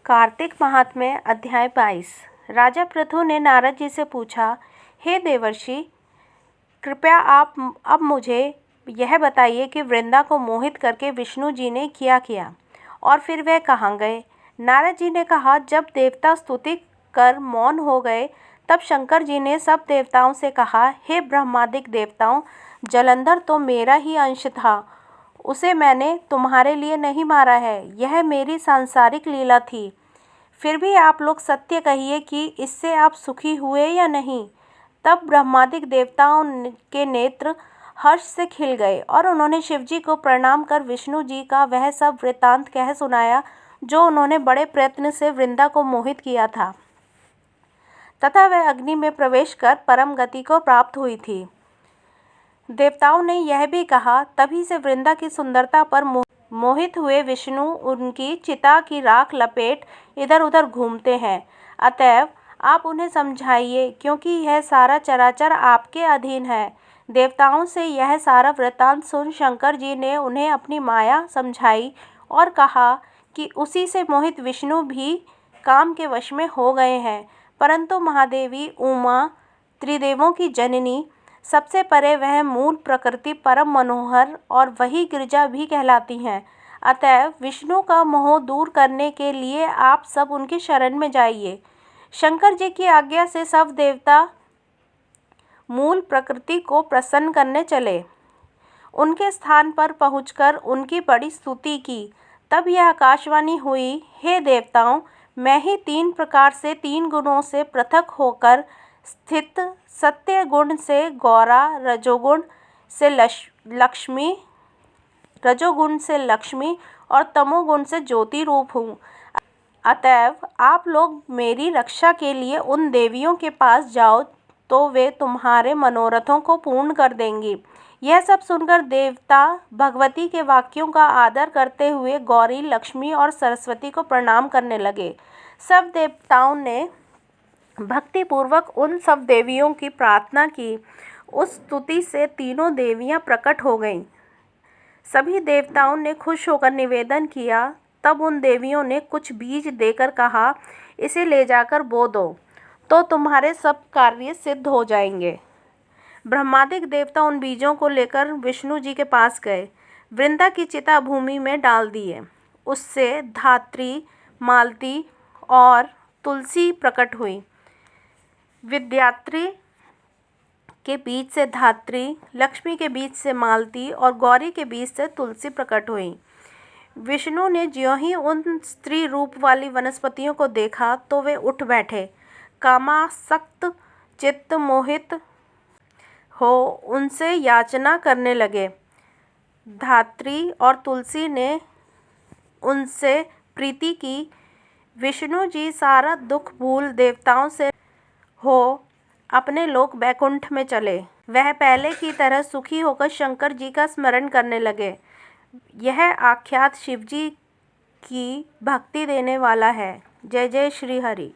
कार्तिक महात्म्य अध्याय 22। राजा पृथु ने नारद जी से पूछा, हे देवर्षि, कृपया आप अब मुझे यह बताइए कि वृंदा को मोहित करके विष्णु जी ने किया और फिर वह कहाँ गए। नारद जी ने कहा, जब देवता स्तुति कर मौन हो गए तब शंकर जी ने सब देवताओं से कहा, हे ब्रह्मादिक देवताओं, जलंधर तो मेरा ही अंश था, उसे मैंने तुम्हारे लिए नहीं मारा है, यह मेरी सांसारिक लीला थी। फिर भी आप लोग सत्य कहिए कि इससे आप सुखी हुए या नहीं। तब ब्रह्मादिक देवताओं के नेत्र हर्ष से खिल गए और उन्होंने शिवजी को प्रणाम कर विष्णु जी का वह सब वृत्तांत कह सुनाया जो उन्होंने बड़े प्रयत्न से वृंदा को मोहित किया था तथा वह अग्नि में प्रवेश कर परम गति को प्राप्त हुई थी। देवताओं ने यह भी कहा, तभी से वृंदा की सुंदरता पर मोहित हुए विष्णु उनकी चिता की राख लपेट इधर उधर घूमते हैं। अतएव आप उन्हें समझाइए, क्योंकि यह सारा चराचर आपके अधीन है। देवताओं से यह सारा वृत्तांत सुन शंकर जी ने उन्हें अपनी माया समझाई और कहा कि उसी से मोहित विष्णु भी काम के वश में हो गए हैं। परंतु महादेवी उमा, त्रिदेवों की जननी, सबसे परे वह मूल प्रकृति परम मनोहर और वही गिरिजा भी कहलाती हैं। अतएव विष्णु का मोह दूर करने के लिए आप सब उनकी शरण में जाइए। शंकर जी की आज्ञा से सब देवता मूल प्रकृति को प्रसन्न करने चले। उनके स्थान पर पहुंचकर उनकी बड़ी स्तुति की। तब यह आकाशवाणी हुई, हे देवताओं, मैं ही 3 प्रकार से 3 गुणों से पृथक होकर स्थित, सत्य गुण से गौरा, रजोगुण से लक्ष्मी और तमोगुण से ज्योति रूप हूँ। अतएव आप लोग मेरी रक्षा के लिए उन देवियों के पास जाओ तो वे तुम्हारे मनोरथों को पूर्ण कर देंगी। यह सब सुनकर देवता भगवती के वाक्यों का आदर करते हुए गौरी, लक्ष्मी और सरस्वती को प्रणाम करने लगे। सब देवताओं ने भक्ति पूर्वक उन सब देवियों की प्रार्थना की। उस स्तुति से तीनों देवियां प्रकट हो गईं। सभी देवताओं ने खुश होकर निवेदन किया। तब उन देवियों ने कुछ बीज देकर कहा, इसे ले जाकर बो दो तो तुम्हारे सब कार्य सिद्ध हो जाएंगे। ब्रह्मादिक देवता उन बीजों को लेकर विष्णु जी के पास गए, वृंदा की चिता भूमि में डाल दिए। उससे धात्री, मालती और तुलसी प्रकट हुई। विद्यात्री के बीच से धात्री, लक्ष्मी के बीच से मालती और गौरी के बीच से तुलसी प्रकट हुई। विष्णु ने ज्यों ही उन स्त्री रूप वाली वनस्पतियों को देखा तो वे उठ बैठे। कामासक्त चित्त मोहित हो उनसे याचना करने लगे। धात्री और तुलसी ने उनसे प्रीति की। विष्णु जी सारा दुख भूल देवताओं से हो अपने लोक बैकुंठ में चले। वह पहले की तरह सुखी होकर शंकर जी का स्मरण करने लगे। यह आख्यात शिवजी की भक्ति देने वाला है। जय जय श्री हरि।